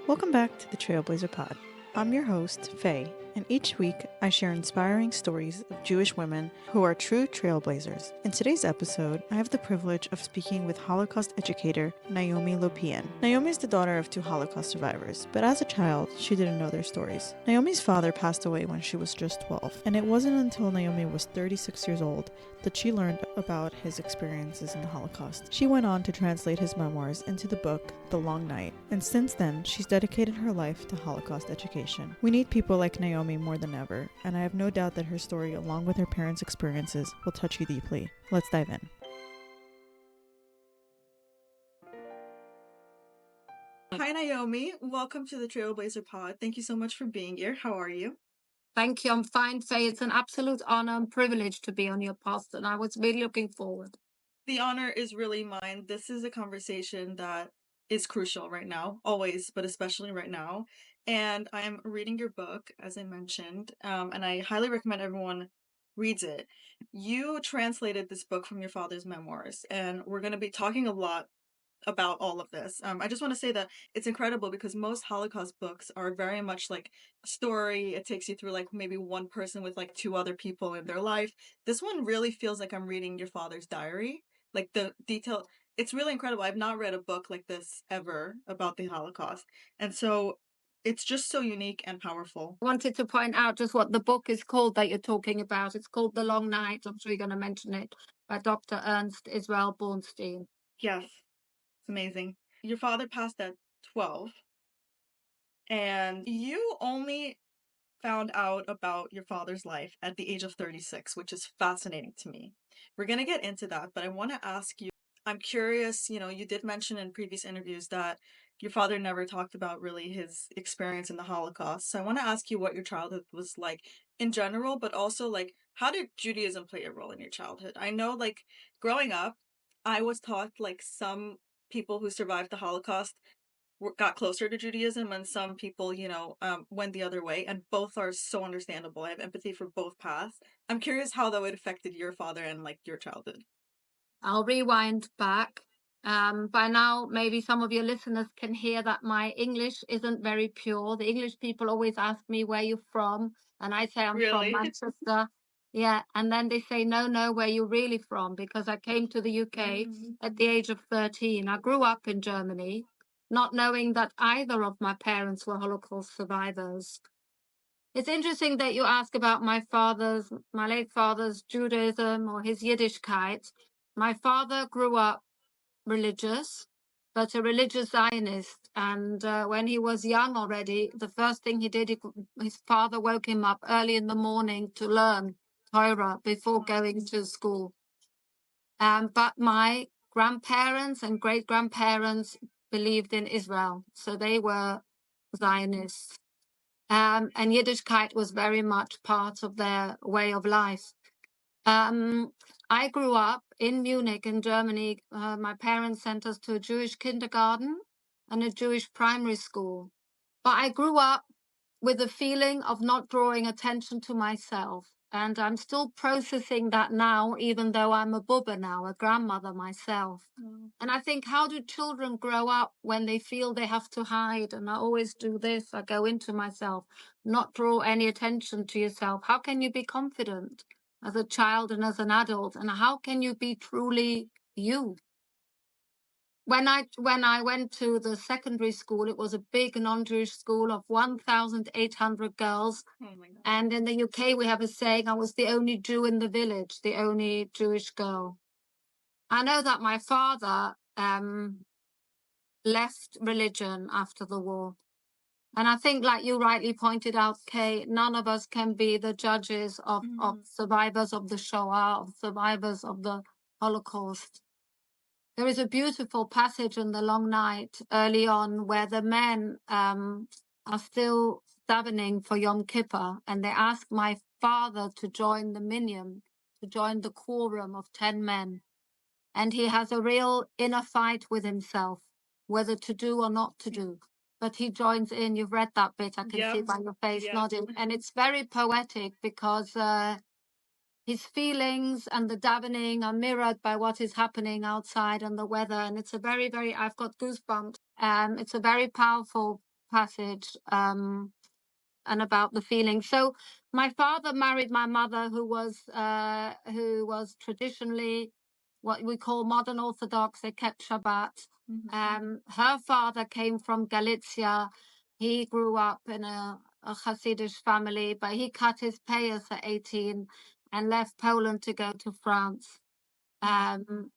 Welcome back to the TrailBLAZER Pod. I'm your host, Faye, and each week I share inspiring stories of Jewish women who are true trailblazers. In today's episode, I have the privilege of speaking with Holocaust educator Noemie Lopian. Naomi is the daughter of 2 Holocaust survivors, but as a child, she didn't know their stories. Naomi's father passed away when she was just 12, and it wasn't until Naomi was 36 years old that she learned about his experiences in the Holocaust. She went on to translate his memoirs into the book The Long Night, and since then, she's dedicated her life to Holocaust education. We need people like Naomi more than ever, and I have no doubt that her story, along with her parents' experiences, will touch you deeply. Let's dive in. Hi, Naomi. Welcome to the TrailBLAZER Pod. Thank you so much for being here. How are you? Thank you. I'm fine, Faye. It's an absolute honor and privilege to be on your post, and I was really looking forward. The honor is really mine. This is a conversation that is crucial right now, always, but especially right now. And I'm reading your book, as I mentioned, and I highly recommend everyone reads it. You translated this book from your father's memoirs, and we're going to be talking a lot about all of this. I just want to say that it's incredible because most Holocaust books are very much like a story. It takes you through like maybe one person with like 2 other people in their life. This one really feels like I'm reading your father's diary. Like the detail, it's really incredible. I've not read a book like this ever about the Holocaust. And so it's just so unique and powerful. I wanted to point out just what the book is called that you're talking about. It's called The Long Night. I'm sure you're going to mention it, by Dr. Ernst Israel Bornstein. Yes, it's amazing. Your father passed at 12, and you only found out about your father's life at the age of 36, which is fascinating to me. We're going to get into that, but I want to ask you, I'm curious, you did mention in previous interviews that your father never talked about really his experience in the Holocaust. So I want to ask you what your childhood was like in general, but also like how did Judaism play a role in your childhood? I know like growing up, I was taught like some people who survived the Holocaust got closer to Judaism, and some people, went the other way, and both are so understandable. I have empathy for both paths. I'm curious how that would affected your father and like your childhood. I'll rewind back. By now, maybe some of your listeners can hear that my English isn't very pure. The English people always ask me where you're from, and I say I'm from Really? Manchester. Yeah, and then they say, no, where you really from? Because I came to the UK at the age of 13. I grew up in Germany, not knowing that either of my parents were Holocaust survivors. It's interesting that you ask about my late father's Judaism or his Yiddishkeit. My father grew up religious, but a religious Zionist. And when he was young already, the first thing he did, his father woke him up early in the morning to learn Torah before going to school. But my grandparents and great-grandparents believed in Israel, so they were Zionists. And Yiddishkeit was very much part of their way of life. I grew up in Munich, in Germany. My parents sent us to a Jewish kindergarten and a Jewish primary school. But I grew up with a feeling of not drawing attention to myself. And I'm still processing that now, even though I'm a bubba now, a grandmother myself. And I think, how do children grow up when they feel they have to hide? And I always do this. I go into myself, not draw any attention to yourself. How can you be confident as a child and as an adult? And how can you be truly you? When I went to the secondary school, it was a big non-Jewish school of 1,800 girls. Oh my God. And in the UK, we have a saying, I was the only Jew in the village, the only Jewish girl. I know that my father left religion after the war. And I think, like you rightly pointed out, Kay, none of us can be the judges of survivors of the Shoah, of survivors of the Holocaust. There is a beautiful passage in The Long Night early on where the men are still davening for Yom Kippur, and they ask my father to join the minyan, to join the quorum of 10 men. And he has a real inner fight with himself, whether to do or not to do. But he joins in. You've read that bit, I can see by your face nodding. And it's very poetic because his feelings and the davening are mirrored by what is happening outside and the weather. And it's a very, very, I've got goosebumps. It's a very powerful passage, and about the feeling. So my father married my mother, who was traditionally what we call modern Orthodox. They kept Shabbat. Her father came from Galicia. He grew up in a Hasidic family, but he cut his payas at 18 and left Poland to go to France,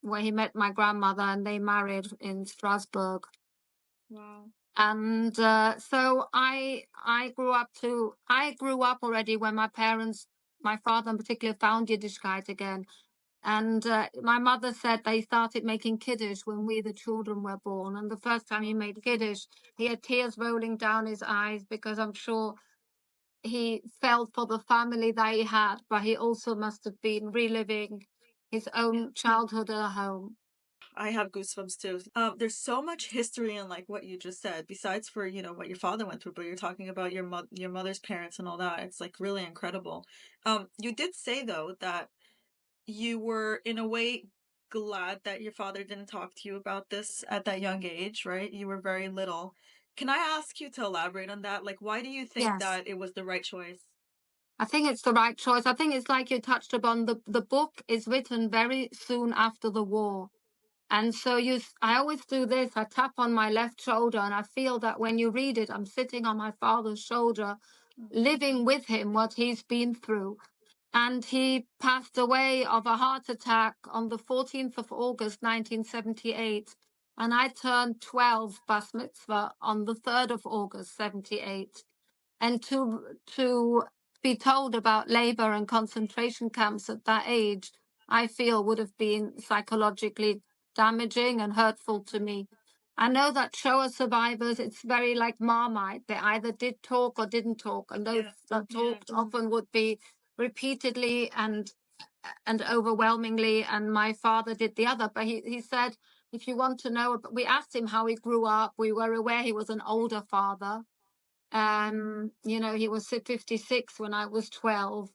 where he met my grandmother and they married in Strasbourg. Wow. And so I grew up already when my parents, my father in particular, found Yiddishkeit again. And my mother said they started making Kiddush when we, the children, were born. And the first time he made Kiddush, he had tears rolling down his eyes because I'm sure he felt for the family that he had, but he also must have been reliving his own childhood at home. I have goosebumps too. There's so much history in like what you just said, besides for, what your father went through, but you're talking about your mother's parents and all that. It's like really incredible. You did say though that you were in a way glad that your father didn't talk to you about this at that young age, right? You were very little. Can I ask you to elaborate on that? Like, why do you think Yes. that it was the right choice? I think it's the right choice. I think it's like you touched upon, the book is written very soon after the war. And so I always do this. I tap on my left shoulder and I feel that when you read it, I'm sitting on my father's shoulder, living with him what he's been through. And he passed away of a heart attack on the 14th of August, 1978. And I turned 12 bas mitzvah on the 3rd of August, 78. And to be told about labor and concentration camps at that age, I feel would have been psychologically damaging and hurtful to me. I know that Shoah survivors, it's very like Marmite. They either did talk or didn't talk, and those that talked often would be repeatedly and overwhelmingly. And my father did the other. But he said, if you want to know, we asked him how he grew up. We were aware he was an older father. He was 56 when I was 12.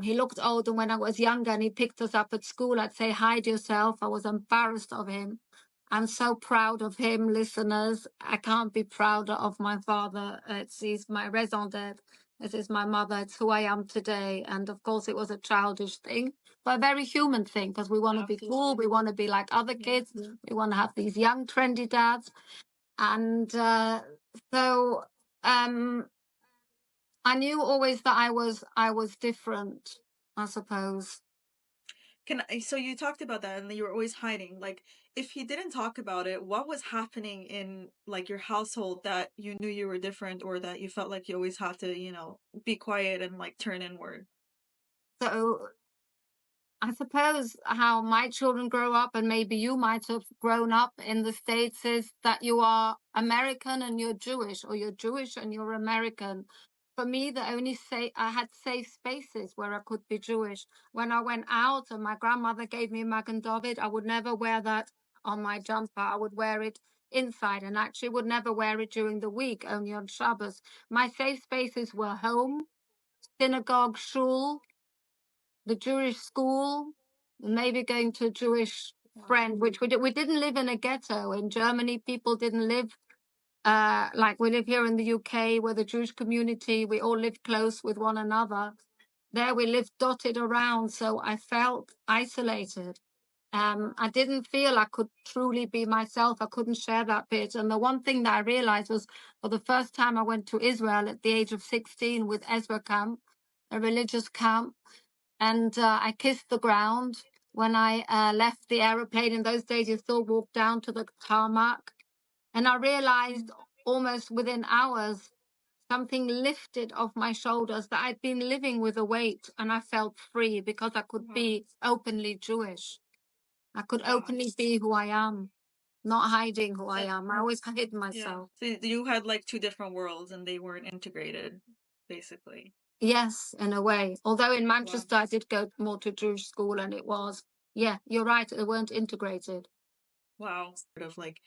He looked older when I was younger, and he picked us up at school. I'd say, hide yourself. I was embarrassed of him. I'm so proud of him, listeners. I can't be prouder of my father. He's my raison d'etre. This is my mother. It's who I am today. And of course, it was a childish thing, but a very human thing, because we want to be cool. We want to be like other kids. We want to have these young, trendy dads. And so I knew always that I was different, I suppose. So you talked about that and you were always hiding. Like, if he didn't talk about it, what was happening in like your household that you knew you were different, or that you felt like you always have to, be quiet and like turn inward? So I suppose how my children grow up, and maybe you might have grown up in the States, is that you are American and you're Jewish, or you're Jewish and you're American. For me, I had safe spaces where I could be Jewish. When I went out and my grandmother gave me Magen David, I would never wear that on my jumper. I would wear it inside, and actually would never wear it during the week, only on Shabbos. My safe spaces were home, synagogue, shul, the Jewish school, maybe going to a Jewish friend, which we didn't live in a ghetto. In Germany, people didn't live like we live here in the UK, where the Jewish community, we all live close with one another. There we lived dotted around, so I felt isolated. I didn't feel I could truly be myself. I couldn't share that bit. And the one thing that I realized was, for the first time, I went to Israel at the age of 16 with Ezra camp, a religious camp, and I kissed the ground when I left the aeroplane. In those days, you still walk down to the tarmac. And I realized almost within hours, something lifted off my shoulders, that I'd been living with a weight, and I felt free because I could be openly Jewish. I could openly be who I am, not hiding who I am. I always hid myself. So you had like two different worlds and they weren't integrated, basically. Yes, in a way. Although in Manchester, I did go more to Jewish school, and it was, yeah, you're right, they weren't integrated. Wow. Sort of like,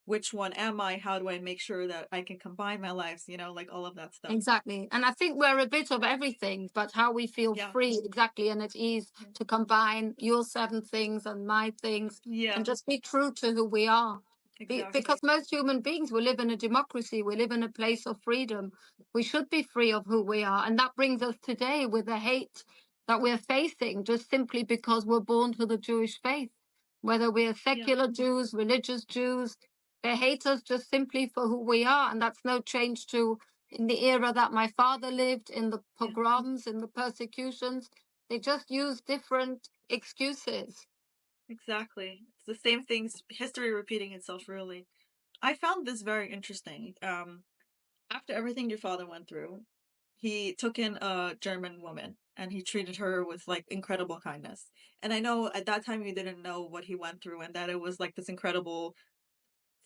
which one am I? How do I make sure that I can combine my lives? Like all of that stuff. Exactly. And I think we're a bit of everything, but how we feel free, exactly, and at ease to combine your 7 things and my things, and just be true to who we are. Because Exactly. most human beings, we live in a democracy, we live in a place of freedom. We should be free of who we are. And that brings us today with the hate that we're facing just simply because we're born to the Jewish faith. Whether we're Yeah. secular Jews, religious Jews, they hate us just simply for who we are. And that's no change to in the era that my father lived, in the Yeah. pogroms, in the persecutions. They just use different excuses. Exactly. It's the same things, history repeating itself, really. I found this very interesting. After everything your father went through, he took in a German woman and he treated her with like incredible kindness. And I know at that time you didn't know what he went through and that it was like this incredible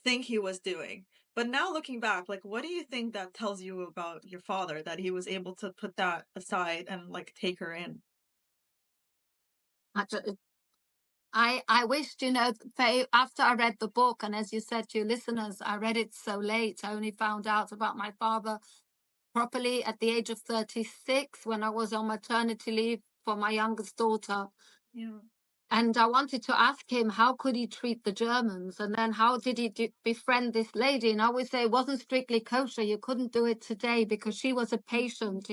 thing he was doing. But now looking back, like what do you think that tells you about your father that he was able to put that aside and like take her in? I ju- I wished, Faye, after I read the book, and as you said to your listeners, I read it so late. I only found out about my father properly at the age of 36 when I was on maternity leave for my youngest daughter. Yeah. And I wanted to ask him, how could he treat the Germans? And then how did he befriend this lady? And I always say it wasn't strictly kosher. You couldn't do it today because she was a patient.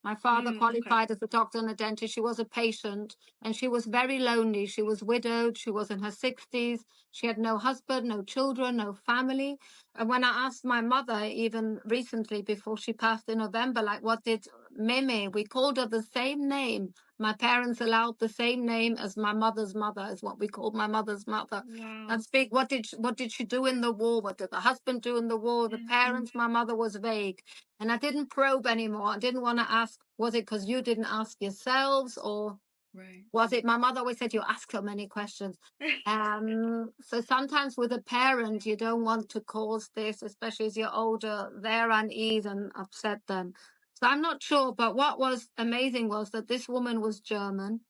My father Okay. qualified as a doctor and a dentist. She was a patient and she was very lonely. She was widowed. She was in her 60s. She had no husband, no children, no family. And when I asked my mother, even recently before she passed in November, like, what did Mimi? We called her the same name. My parents allowed the same name as my mother's mother, is what we called my mother's mother. Wow. That's big. What did she do in the war? What did the husband do in the war? The Yeah. parents, my mother was vague. And I didn't probe anymore. I didn't want to ask, was it because you didn't ask yourselves, or Right. was it? My mother always said you ask so many questions. So sometimes with a parent, you don't want to cause this, especially as you're older, their unease and upset them. So I'm not sure, but what was amazing was that this woman was German,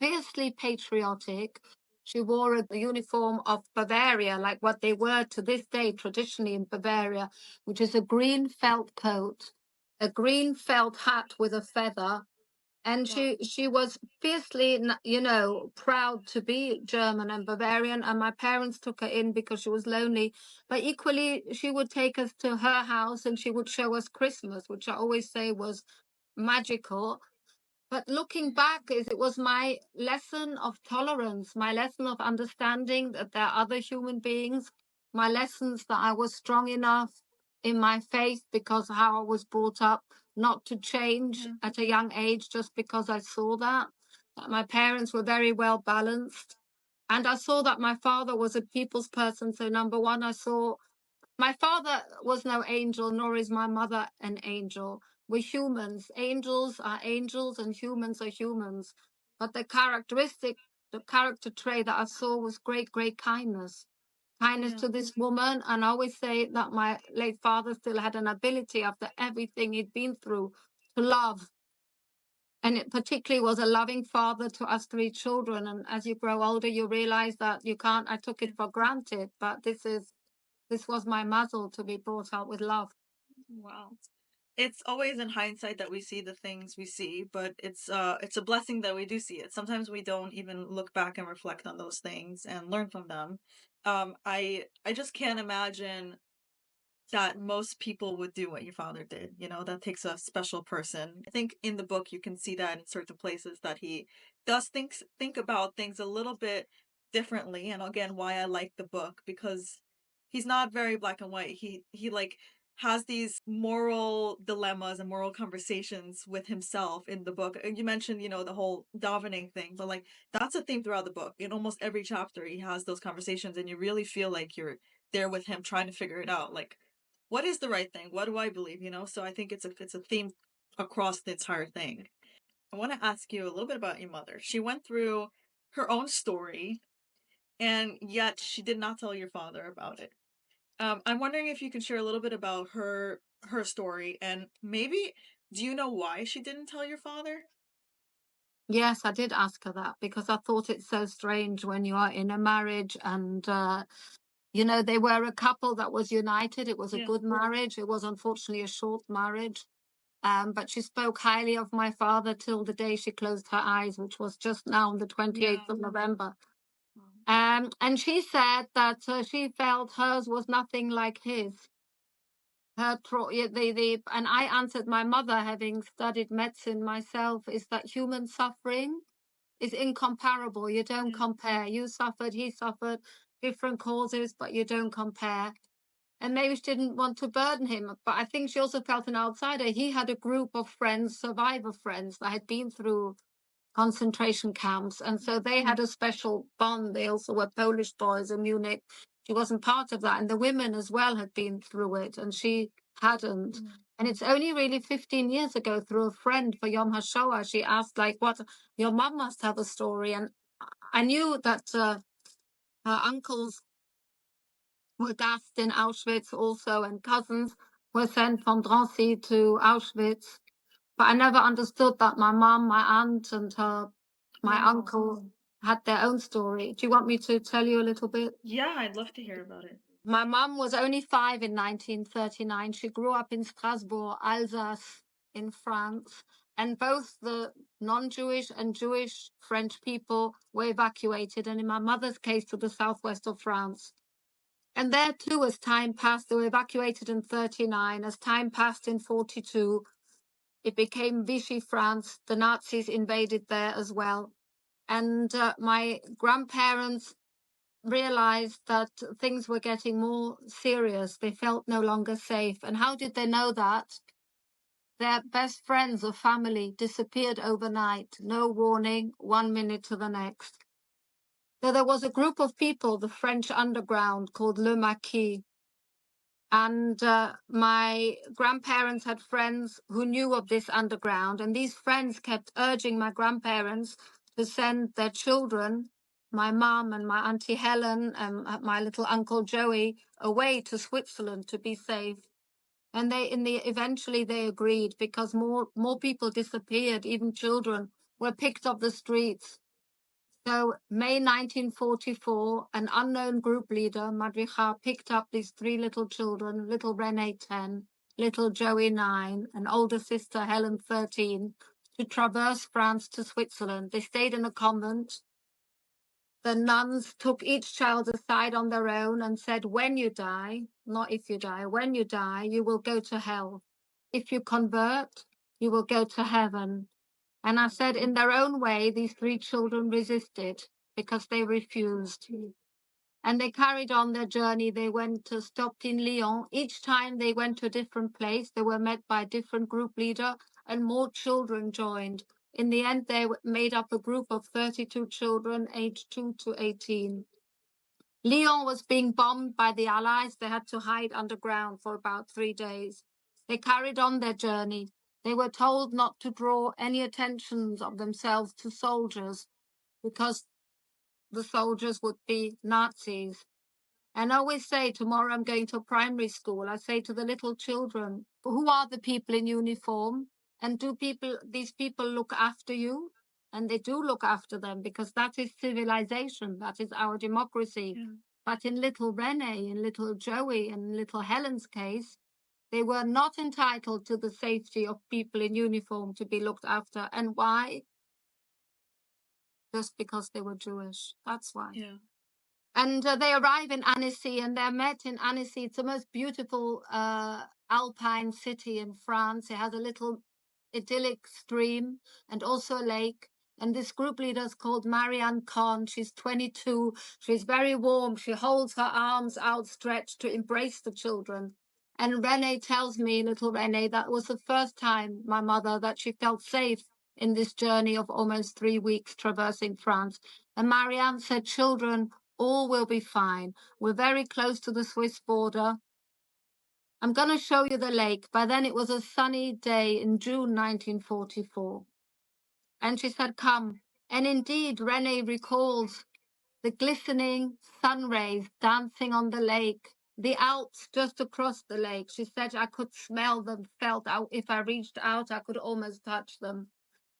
fiercely patriotic. She wore the uniform of Bavaria, like what they wear to this day traditionally in Bavaria, which is a green felt coat, a green felt hat with a feather, and Wow. she was fiercely, proud to be German and Bavarian. And my parents took her in because she was lonely, but equally she would take us to her house and she would show us Christmas, which I always say was magical. But looking back, is it was my lesson of tolerance, my lesson of understanding that there are other human beings, my lessons that I was strong enough in my faith because how I was brought up, not to change Yeah. at a young age just because I saw that my parents were very well balanced. And I saw that my father was a people's person. So number one, I saw my father was no angel, nor is my mother an angel. We're humans. Angels are angels and humans are humans. But the character trait that I saw was great, great kindness. Kindness Yeah. to this woman. And I always say that my late father still had an ability after everything he'd been through to love. And it particularly was a loving father to us three children. And as you grow older, you realize that you can't, I took Yeah. it for granted, but this was my muzzle to be brought up with love. Wow. It's always in hindsight that we see the things we see, but it's a blessing that we do see it. Sometimes we don't even look back and reflect on those things and learn from them. I just can't imagine that most people would do what your father did. That takes a special person. I think in the book you can see that in certain places that he does think about things a little bit differently. And again, why I like the book, because he's not very black and white. He like has these moral dilemmas and moral conversations with himself in the book. You mentioned, the whole davening thing, but like that's a theme throughout the book. In almost every chapter he has those conversations and you really feel like you're there with him trying to figure it out. Like, what is the right thing? What do I believe? So I think it's a theme across the entire thing. I want to ask you a little bit about your mother. She went through her own story, and yet she did not tell your father about it. I'm wondering if you can share a little bit about her story, and maybe do you know why she didn't tell your father? Yes, I did ask her that because I thought it's so strange when you are in a marriage and, they were a couple that was united. It was a Yeah. good marriage. It was unfortunately a short marriage. But she spoke highly of my father till the day she closed her eyes, which was just now on the Yeah. 28th of November. And she said that she felt hers was nothing like his. And I answered, my mother, having studied medicine myself, is that human suffering is incomparable. You don't compare. You suffered, he suffered, different causes, but you don't compare. And maybe she didn't want to burden him, but I think she also felt an outsider. He had a group of friends, survivor friends, that had been through concentration camps, and so they had a special bond. They also were Polish boys in Munich. She wasn't part of that, and the women as well had been through it, and she hadn't. And it's only really 15 years ago, through a friend for Yom HaShoah, she asked, like, what, your mum must have a story. And I knew that her uncles were gassed in Auschwitz also, and cousins were sent from Drancy to Auschwitz. But I never understood that my mum, my aunt, and my uncle had their own story. Do you want me to tell you a little bit? Yeah, I'd love to hear about it. My mum was only 5 in 1939. She grew up in Strasbourg, Alsace, in France, and both the non-Jewish and Jewish French people were evacuated, and in my mother's case, to the southwest of France. And there too, as time passed, they were evacuated in 39. As time passed in 42, it became Vichy France. The Nazis invaded there as well. And my grandparents realized that things were getting more serious. They felt no longer safe. And how did they know that? Their best friends or family disappeared overnight, no warning, 1 minute to the next. So there was a group of people, the French underground, called Le Maquis. And my grandparents had friends who knew of this underground, and these friends kept urging my grandparents to send their children, my mum and my auntie Helen and my little uncle Joey, away to Switzerland to be safe. And eventually they agreed, because more people disappeared, even children were picked off the streets. So, May 1944, an unknown group leader, Madricha, picked up these 3 little children, little René 10, little Joey 9, and older sister Helen 13, to traverse France to Switzerland. They stayed in a convent. The nuns took each child aside on their own and said, when you die, not if you die, when you die, you will go to hell. If you convert, you will go to heaven. And I said, in their own way, these 3 children resisted because they refused. And they carried on their journey. They stopped in Lyon. Each time they went to a different place, they were met by a different group leader, and more children joined. In the end, they made up a group of 32 children, aged 2 to 18. Lyon was being bombed by the Allies. They had to hide underground for about 3 days. They carried on their journey. They were told not to draw any attentions of themselves to soldiers, because the soldiers would be Nazis. And I always say, tomorrow I'm going to primary school, I say to the little children, who are the people in uniform? And do these people look after you? And they do look after them, because that is civilization, that is our democracy. Yeah. But in little Rene, in little Joey, and little Helen's case, they were not entitled to the safety of people in uniform to be looked after. And why? Just because they were Jewish. That's why. Yeah. And they arrive in Annecy, and they're met in Annecy. It's the most beautiful alpine city in France. It has a little idyllic stream and also a lake. And this group leader is called Marianne Kahn. She's 22. She's very warm. She holds her arms outstretched to embrace the children. And Renee tells me, little Renee, that was the first time, my mother, that she felt safe in this journey of almost 3 weeks traversing France. And Marianne said, children, all will be fine. We're very close to the Swiss border. I'm going to show you the lake. By then it was a sunny day in June 1944. And she said, come. And indeed, Renee recalls the glistening sun rays dancing on the lake, the Alps just across the lake. She said, I could smell them, felt out. If I reached out, I could almost touch them.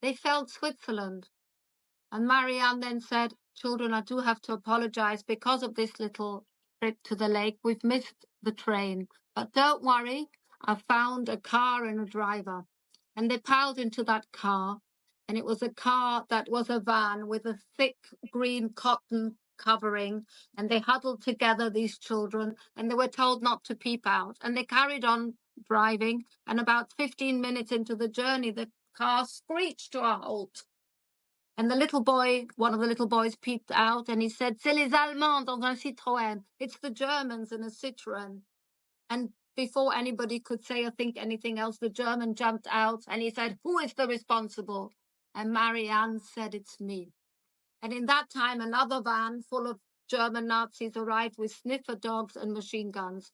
They felt Switzerland. And Marianne then said, children, I do have to apologize because of this little trip to the lake. We've missed the train. But don't worry, I found a car and a driver. And they piled into that car. And it was a car that was a van with a thick green cotton covering, and they huddled together, these children, and they were told not to peep out. And they carried on driving, and about 15 minutes into the journey, the car screeched to a halt. And the little boy, one of the little boys, peeped out and he said, "C'est les Allemands dans un Citroën." It's the Germans in a Citroën. And before anybody could say or think anything else, the German jumped out and he said, "Who is the responsible?" And Marianne said, "It's me." And in that time, another van full of German Nazis arrived with sniffer dogs and machine guns.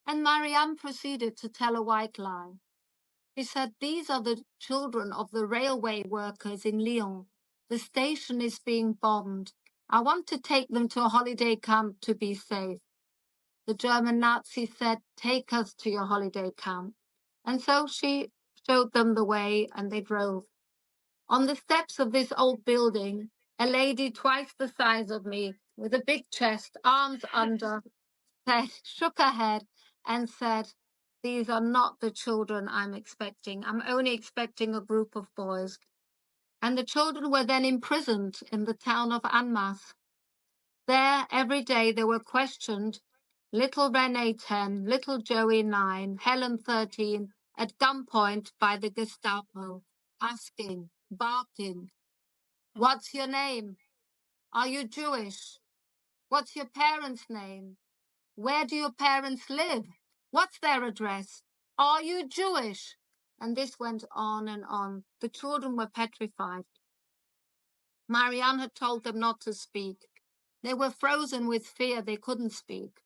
And Marianne proceeded to tell a white lie. He said, "These are the children of the railway workers in Lyon. The station is being bombed. I want to take them to a holiday camp to be safe." The German Nazi said, "Take us to your holiday camp." And so she showed them the way and they drove. On the steps of this old building, a lady twice the size of me, with a big chest, arms under, shook her head and said, "These are not the children I'm expecting. I'm only expecting a group of boys." And the children were then imprisoned in the town of Annemasse. There, every day, they were questioned, little René 10, little Joey 9, Helen 13, at gunpoint by the Gestapo, asking, barking, "What's your name? Are you Jewish? What's your parents' name? Where do your parents live? What's their address? Are you Jewish?" And this went on and on. The children were petrified. Marianne had told them not to speak. They were frozen with fear. They couldn't speak.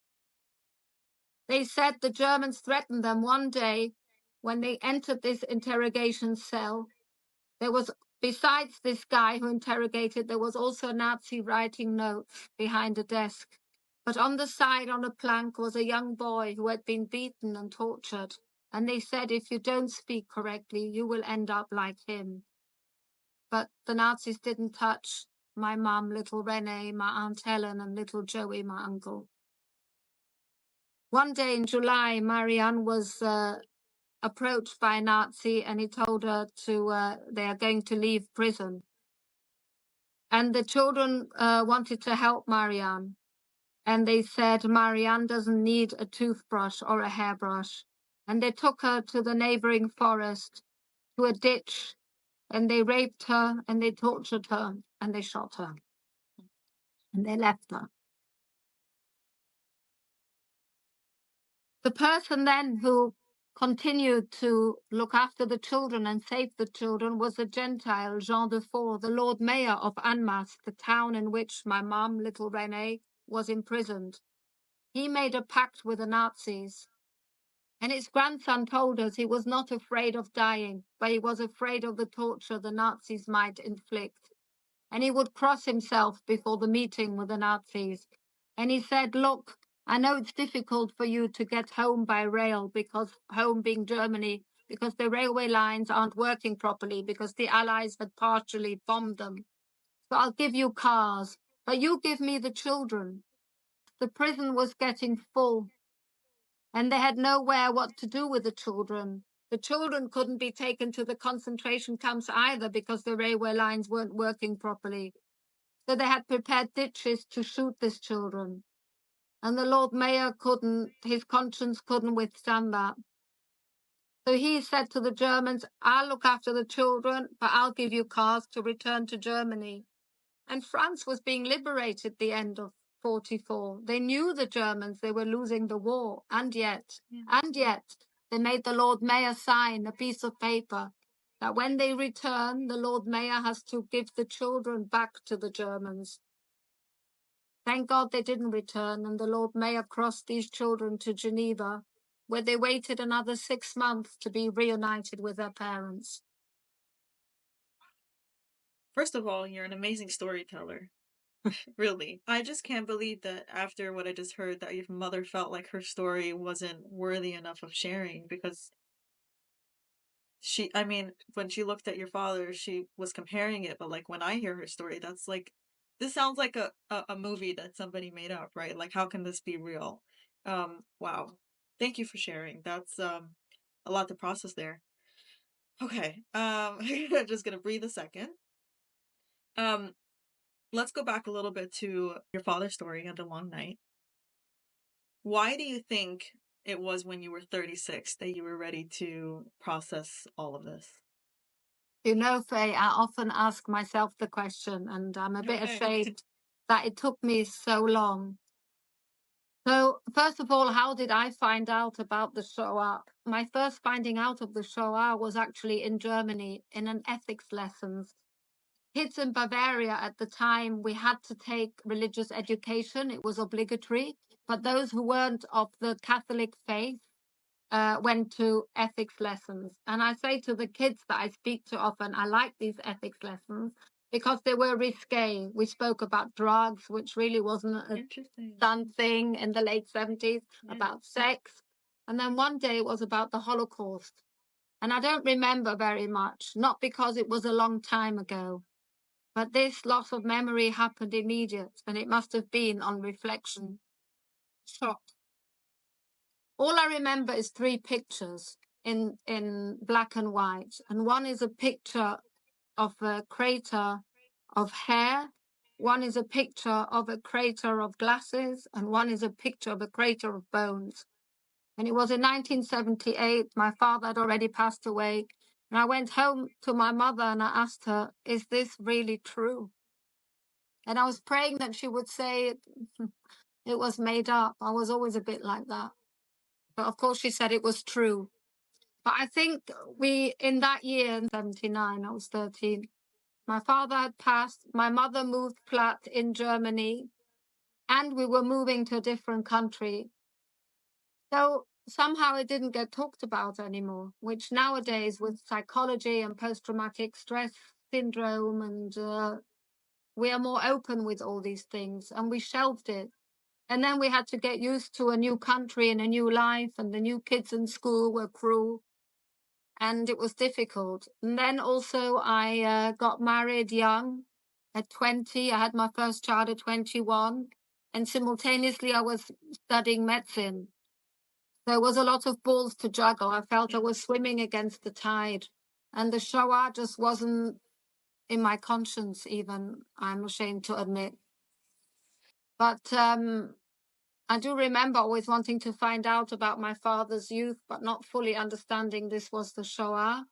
They said the Germans threatened them one day when they entered this interrogation cell. There was, besides this guy who interrogated, there was also a Nazi writing notes behind a desk. But on the side, on a plank, was a young boy who had been beaten and tortured. And they said, "If you don't speak correctly, you will end up like him." But the Nazis didn't touch my mum, little René, my Aunt Helen, and little Joey, my uncle. One day in July, Marianne was approached by a Nazi and he told her they are going to leave prison. And the children wanted to help Marianne. And they said Marianne doesn't need a toothbrush or a hairbrush. And they took her to the neighboring forest, to a ditch, and they raped her and they tortured her and they shot her. And they left her. The person then who continued to look after the children and save the children was a Gentile, Jean de Fort, the Lord Mayor of Annemasse, the town in which my mum, little René, was imprisoned. He made a pact with the Nazis. And his grandson told us he was not afraid of dying, but he was afraid of the torture the Nazis might inflict. And he would cross himself before the meeting with the Nazis. And he said, "Look, I know it's difficult for you to get home by rail, because home being Germany, because the railway lines aren't working properly, because the Allies had partially bombed them. So I'll give you cars, but you give me the children." The prison was getting full, and they had nowhere what to do with the children. The children couldn't be taken to the concentration camps either because the railway lines weren't working properly. So they had prepared ditches to shoot these children. And the Lord Mayor his conscience couldn't withstand that. So he said to the Germans, "I'll look after the children, but I'll give you cars to return to Germany." And France was being liberated at the end of 44. They knew the Germans, they were losing the war. And yet, they made the Lord Mayor sign a piece of paper that when they return, the Lord Mayor has to give the children back to the Germans. Thank God they didn't return, and the Lord Mayor crossed these children to Geneva, where they waited another 6 months to be reunited with their parents. First of all, you're an amazing storyteller. Really. I just can't believe that after what I just heard that your mother felt like her story wasn't worthy enough of sharing, because I mean, when she looked at your father, she was comparing it, but like when I hear her story, that's like, this sounds like a movie that somebody made up, right? Like, how can this be real? Wow. Thank you for sharing. That's a lot to process there. Okay. I'm just gonna breathe a second. Um, let's go back a little bit to your father's story of the long night. Why do you think it was when you were 36 that you were ready to process all of this? You know, Faye, I often ask myself the question, and I'm a bit Okay. ashamed that it took me so long. So, first of all, how did I find out about the Shoah? My first finding out of the Shoah was actually in Germany in an ethics lessons. Kids in Bavaria at the time, we had to take religious education. It was obligatory. But those who weren't of the Catholic faith went to ethics lessons. And I say to the kids that I speak to often, I like these ethics lessons because they were risque. We spoke about drugs, which really wasn't a Interesting. done thing in the late 70s, Yeah. about sex. And then one day it was about the Holocaust. And I don't remember very much, not because it was a long time ago, but this loss of memory happened immediate, and it must have been on reflection. Shock. All I remember is three pictures in black and white, and one is a picture of a crater of hair, one is a picture of a crater of glasses, and one is a picture of a crater of bones. And it was in 1978. My father had already passed away, and I went home to my mother and I asked her, "Is this really true?" And I was praying that she would say it was made up. I was always a bit like that. But of course, she said it was true. But I think in that year, in 79, I was 13, my father had passed, my mother moved flat in Germany, and we were moving to a different country. So somehow it didn't get talked about anymore, which nowadays with psychology and post-traumatic stress syndrome, and we are more open with all these things, and we shelved it. And then we had to get used to a new country and a new life, and the new kids in school were cruel, and it was difficult. And then also I got married young at 20. I had my first child at 21, and simultaneously I was studying medicine. There was a lot of balls to juggle. I felt I was swimming against the tide, and the Shoah just wasn't in my conscience even, I'm ashamed to admit. But I do remember always wanting to find out about my father's youth, but not fully understanding this was the Shoah.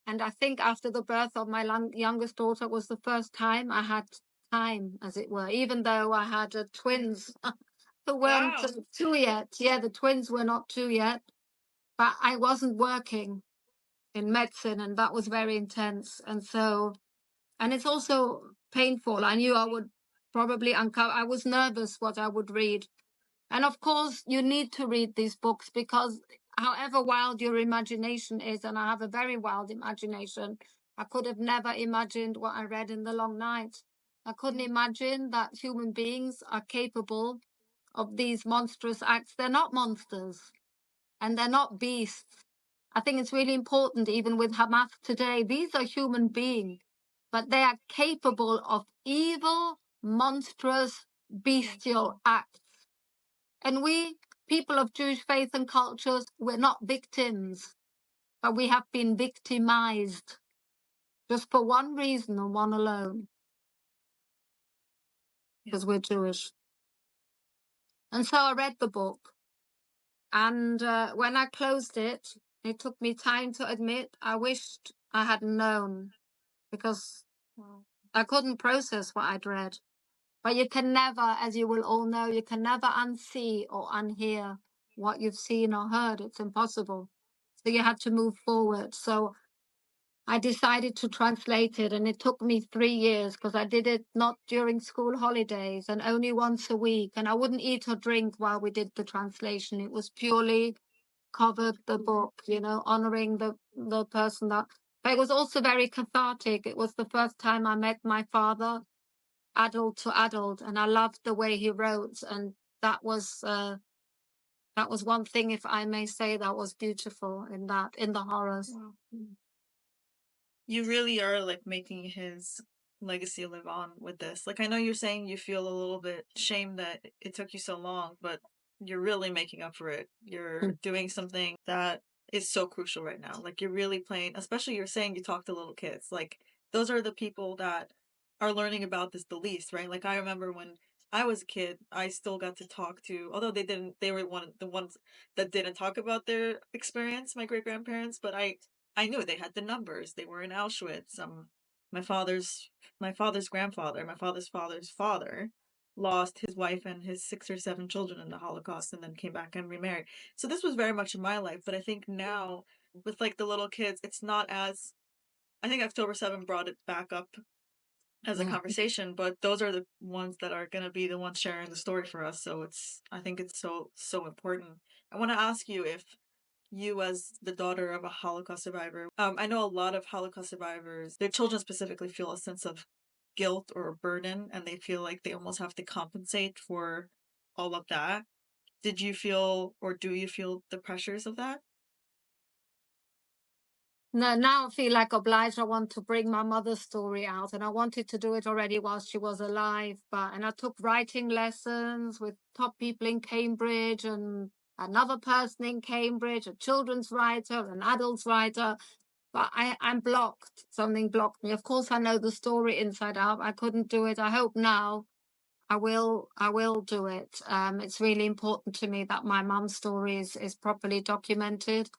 And I think after the birth of my youngest daughter was the first time I had time, as it were, even though I had twins who weren't Wow. two yet. Yeah, the twins were not two yet, but I wasn't working in medicine, and that was very intense. And so, and it's also painful. I knew I would probably uncover, I was nervous what I would read. And of course, you need to read these books because, however wild your imagination is, and I have a very wild imagination, I could have never imagined what I read in The Long Night. I couldn't imagine that human beings are capable of these monstrous acts. They're not monsters and they're not beasts. I think it's really important, even with Hamas today, these are human beings, but they are capable of evil, monstrous, bestial acts. And we, people of Jewish faith and cultures, we're not victims, but we have been victimized just for one reason and one alone, because we're Jewish. And so I read the book. And when I closed it, it took me time to admit I wished I hadn't known, because I couldn't process what I'd read. But you can never, as you will all know, you can never unsee or unhear what you've seen or heard. It's impossible. So you had to move forward. So I decided to translate it, and it took me 3 years because I did it not during school holidays and only once a week. And I wouldn't eat or drink while we did the translation. It was purely covered the book, honoring the person that. But it was also very cathartic. It was the first time I met my father, adult to adult, and I loved the way he wrote. And that was one thing, if I may say, that was beautiful in the horrors. Wow. You really are like making his legacy live on with this. Like, I know you're saying you feel a little bit shame that it took you so long, but you're really making up for it. You're doing something that is so crucial right now. Like, you're really playing, especially you're saying you talk to little kids. Like, those are the people that are learning about this the least, right? Like, I remember when I was a kid, I still got to talk to, although they were the ones that didn't talk about their experience, my great-grandparents, but I knew they had the numbers. They were in Auschwitz. My father's my father's grandfather, my father's father's father lost his wife and his 6 or 7 children in the Holocaust and then came back and remarried. So this was very much in my life, but I think now with, like, the little kids, it's not as I think October 7 brought it back up as a Mm. conversation, but those are the ones that are gonna be the ones sharing the story for us, so I think it's so important. I wanna ask you if you as the daughter of a Holocaust survivor, I know a lot of Holocaust survivors, their children specifically feel a sense of guilt or a burden, and they feel like they almost have to compensate for all of that. Did you feel or do you feel the pressures of that? No, now I feel like obliged. I want to bring my mother's story out, and I wanted to do it already while she was alive. But and I took writing lessons with top people in Cambridge and another person in Cambridge, a children's writer, an adults writer. But I'm blocked. Something blocked me. Of course, I know the story inside out. I couldn't do it. I hope now I will do it. It's really important to me that my mum's story is properly documented.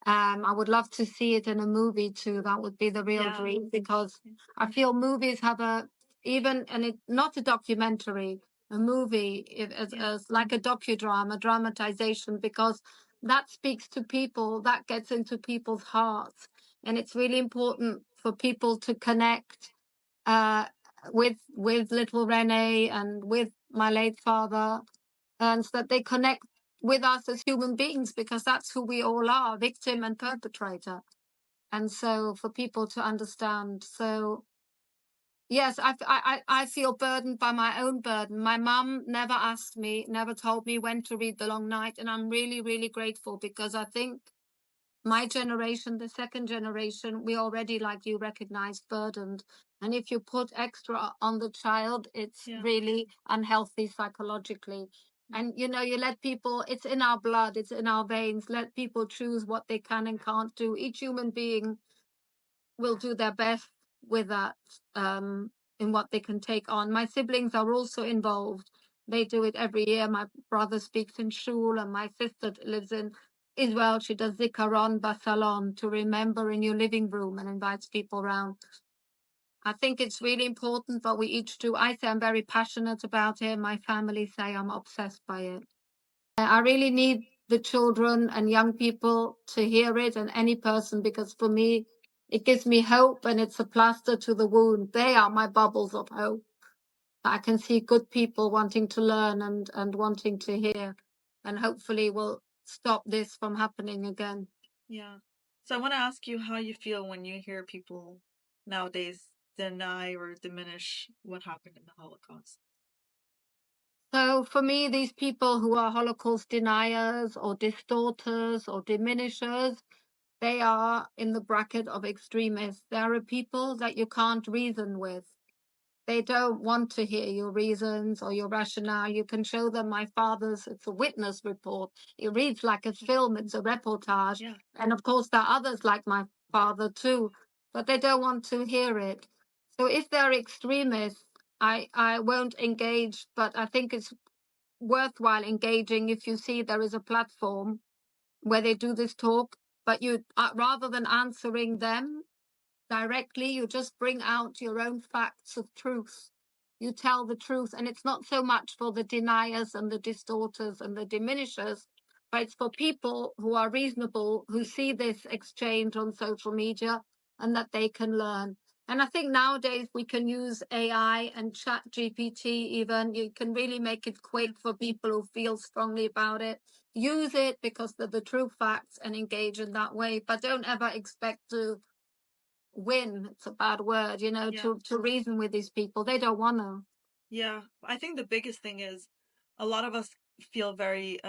I would love to see it in a movie too. That would be the real Yeah. dream because Yeah. I feel movies have a even and it not a documentary, a movie Yeah. as like a docudrama, dramatization because that speaks to people, that gets into people's hearts, and it's really important for people to connect uh, with little Renee and with my late father, and so that they connect with us as human beings because that's who we all are, victim and perpetrator. And so for people to understand. So yes, I feel burdened by my own burden. My mum never asked me, never told me when to read The Long Night, and I'm really, really grateful because I think my generation, the second generation, we already, like you recognize, burdened. And if you put extra on the child, it's Yeah. really unhealthy psychologically. And you know, you let people, it's in our blood, it's in our veins, let people choose what they can and can't do. Each human being will do their best with that in what they can take on. My siblings are also involved. They do it every year. My brother speaks in shul, and my sister lives in Israel. She does zikaron basalon to remember in your living room and invites people around. I think it's really important, but we each do. I say I'm very passionate about it. My family say I'm obsessed by it. I really need the children and young people to hear it and any person because for me, it gives me hope and it's a plaster to the wound. They are my bubbles of hope. I can see good people wanting to learn and wanting to hear, and hopefully will stop this from happening again. Yeah. So I want to ask you how you feel when you hear people nowadays deny or diminish what happened in the Holocaust. So for me, these people who are Holocaust deniers or distorters or diminishers, they are in the bracket of extremists. There are people that you can't reason with. They don't want to hear your reasons or your rationale. You can show them my father's, it's a witness report. It reads like a film, it's a reportage. Yeah. And of course, there are others like my father too, but they don't want to hear it. So if they're extremists, I won't engage, but I think it's worthwhile engaging if you see there is a platform where they do this talk, but you rather than answering them, directly. You just bring out your own facts of truth. You tell the truth. And it's not so much for the deniers and the distorters and the diminishers, but it's for people who are reasonable, who see this exchange on social media and that they can learn. And I think nowadays we can use AI and chat GPT even. You can really make it Yeah. quick for people who feel strongly about it. Use it because they're the true facts and engage in that way. But don't ever expect to win, it's a bad word, you know, Yeah. to reason with these people. They don't want to. Yeah. I think the biggest thing is a lot of us feel very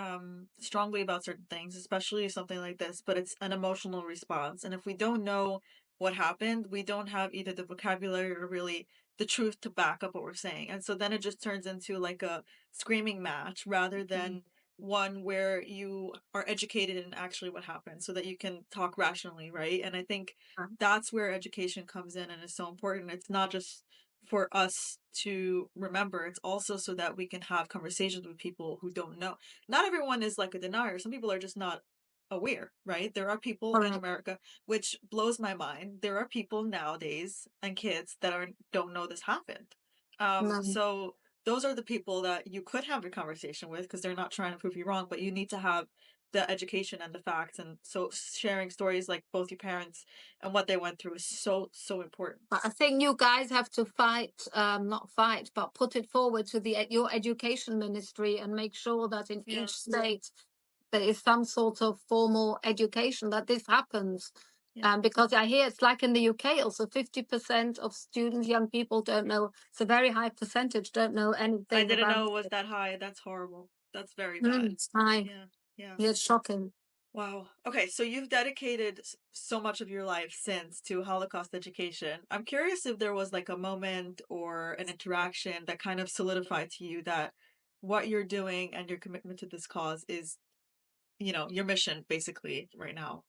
strongly about certain things, especially something like this, but it's an emotional response. And if we don't know what happened, we don't have either the vocabulary or really the truth to back up what we're saying. And so then it just turns into like a screaming match rather than one where you are educated in actually what happened so that you can talk rationally, right? And I think that's where education comes in and is so important. It's not just for us to remember. It's also so that we can have conversations with people who don't know. Not everyone is like a denier. Some people are just not aware, right? There are people in Correct. America, which blows my mind. There are people nowadays and kids that are don't know this happened. No. So those are the people that you could have a conversation with because they're not trying to prove you wrong, but you need to have the education and the facts. And so sharing stories like both your parents and what they went through is so, so important. But I think you guys have to fight, not fight, but put it forward to your education ministry and make sure that in Yeah. each state there is some sort of formal education that this happens. Yeah. Because I hear it's like in the UK also 50% of students, young people don't know, it's a very high percentage, don't know I anything didn't about know it was it. that high. That's horrible. That's very bad. It's high. Yeah. Yeah. Yeah, it's shocking. Wow. Okay, so you've dedicated so much of your life since to Holocaust education. I'm curious if there was like a moment or an interaction that kind of solidified to you that what you're doing and your commitment to this cause is, your mission basically right now.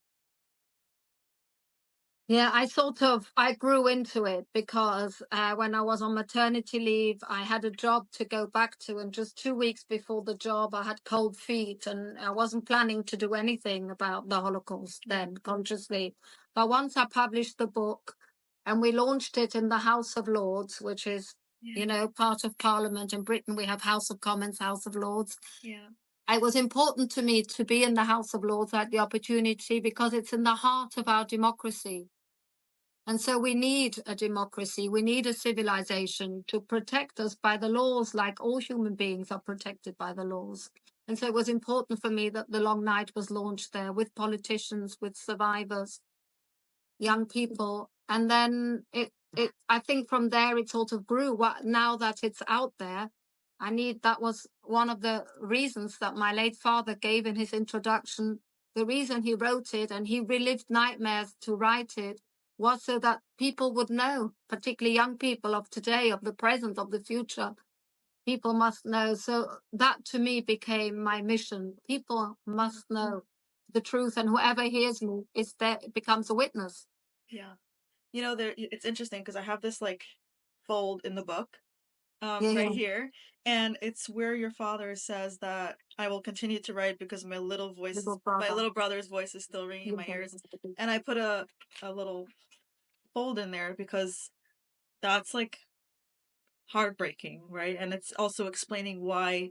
Yeah, I grew into it because when I was on maternity leave, I had a job to go back to, and just 2 weeks before the job, I had cold feet, and I wasn't planning to do anything about the Holocaust Yeah. then consciously. But once I published the book, and we launched it in the House of Lords, which is, Yeah. part of Parliament in Britain. We have House of Commons, House of Lords. Yeah. It was important to me to be in the House of Lords at the opportunity because it's in the heart of our democracy. And so we need a democracy, we need a civilization to protect us by the laws, like all human beings are protected by the laws. And so it was important for me that the long night was launched there with politicians, with survivors, young people. And then I think from there it sort of grew. Now that it's out there, that was one of the reasons that my late father gave in his introduction. The reason he wrote it, and he relived nightmares to write it, was so that people would know, particularly young people of today, of the present, of the future. People must know. So that to me became my mission. People must know the truth, and whoever hears me is there, becomes a witness. Yeah. It's interesting because I have this like fold in the book Yeah, right yeah. here, and it's where your father says that I will continue to write because Little my brother. little brother's voice is still ringing in You my know. ears, and I put a little fold in there because that's like heartbreaking, right? And it's also explaining why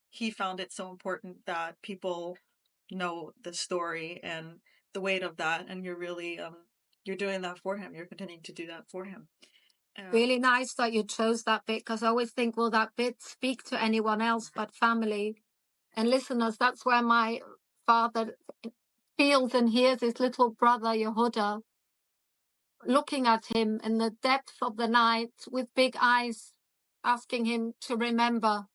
he found it so important that people know the story and the weight of that, and you're really you're doing that for him. You're continuing to do that for him. Really nice that you chose that bit, because I always think, will that bit speak to anyone else but family and listeners? That's where my father feels and hears his little brother Yehuda looking at him in the depth of the night with big eyes, asking him to remember.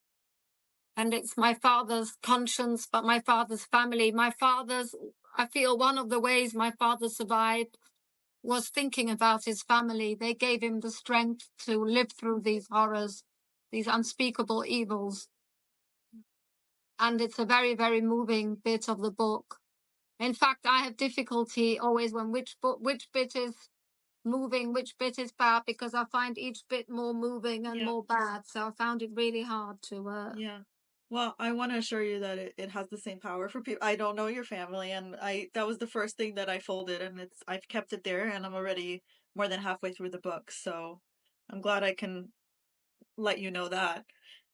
And it's my father's conscience, but my father's family. I feel one of the ways my father survived was thinking about his family. They gave him the strength to live through these horrors, these unspeakable evils. And it's a very, very moving bit of the book. In fact, I have difficulty always when which bit is moving, which bit is bad, because I find each bit more moving and Yeah. more bad. So I found it really hard to. Yeah. Well, I want to assure you that it has the same power for people. I don't know your family, and that was the first thing that I folded, and I've kept it there, and I'm already more than halfway through the book, so I'm glad I can let you know that.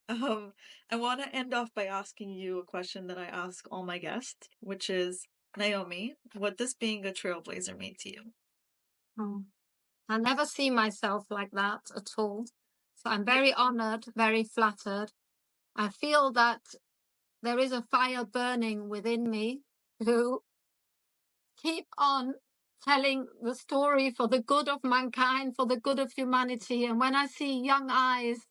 Um, I want to end off by asking you a question that I ask all my guests, which is, Naomi, what does being a trailblazer mean to you? Oh, I never see myself like that at all. So I'm very honored, very flattered. I feel that there is a fire burning within me to keep on telling the story for the good of mankind, for the good of humanity. And when I see young eyes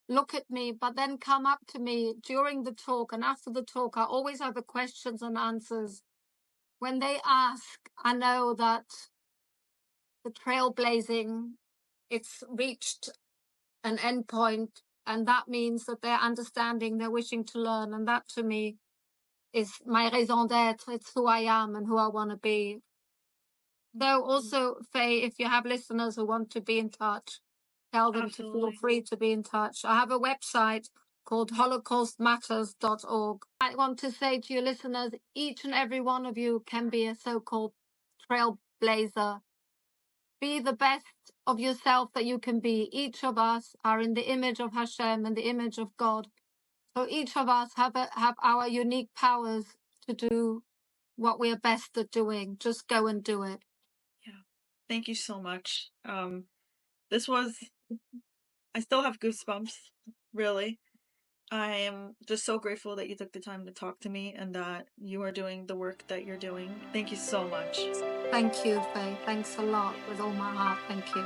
look at me, but then come up to me during the talk and after the talk, I always have the questions and answers. When they ask, I know that the trailblazing, it's reached an end point, and that means that they're understanding, they're wishing to learn. And that to me is my raison d'etre. It's who I am and who I want to be. So also, Faye, if you have listeners who want to be in touch, tell them to feel Absolutely. free to be in touch. I have a website called holocaustmatters.org. I want to say to your listeners, each and every one of you can be a so-called trailblazer. Be the best of yourself that you can be. Each of us are in the image of Hashem and the image of God. So each of us have our unique powers to do what we are best at doing. Just go and do it. Yeah. Thank you so much. This was, I still have goosebumps, really. I am just so grateful that you took the time to talk to me and that you are doing the work that you're doing. Thank you so much. Thank you, Faye. Thanks a lot with all my heart. Thank you.